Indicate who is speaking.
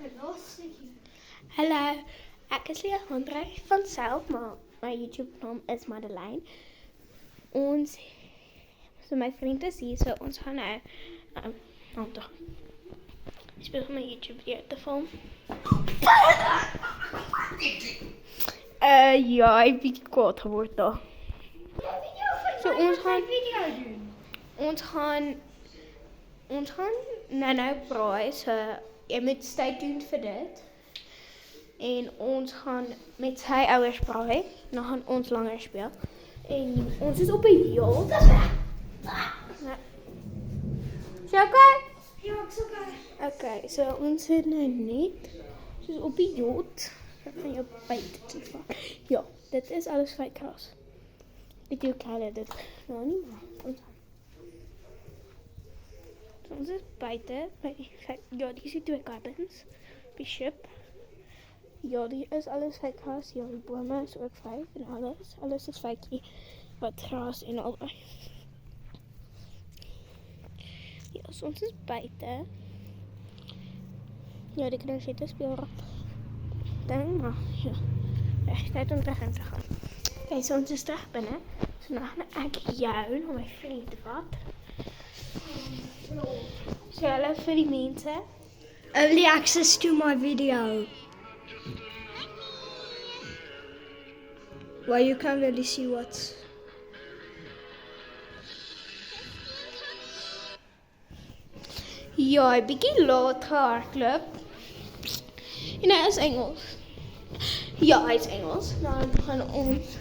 Speaker 1: Hallo, ek is Leandra van Self, maar my YouTube naam is Madeleine. So my vriend is hier, so ons gaan nou aandag. Ek speel my YouTube video te film. Ja, ek bietjie kwaad geword daar. So ons gaan nou braai, so jy moet stay tuned vir dit. En ons gaan met sy ouers braai, dan gaan ons langer speel. En ons is op 'n jacht. Ja. Is jy okay?
Speaker 2: Ja, ek's okay.
Speaker 1: Okay, so ons het nou net soos op die jacht. Ek gaan jou buite toe vat. Ja, dit is alles vykras. Weet jy hoe klein dit nou nie, maar ons is buite. Ja, die is die 2 cabins. Op die ship. Ja, die is alles vykras. Ja, die bome is ook vyk en alles. Alles is vykie. Wat gras en al daai. Ja, so ons is buite. Ja, die kinders het 'n speelrad ding, maar ja. Reg, tyd om terug in te gaan. Okay, so ons is terug binne. So nou gaan ek jou na my vriend te vat. So hallo vir die mense.
Speaker 2: Early access to my video. Well, you can't really see what's...
Speaker 1: Ja, 'n bietjie laat gehardloop. En hy is Engels. Ja, hy is Engels. Nou gaan ons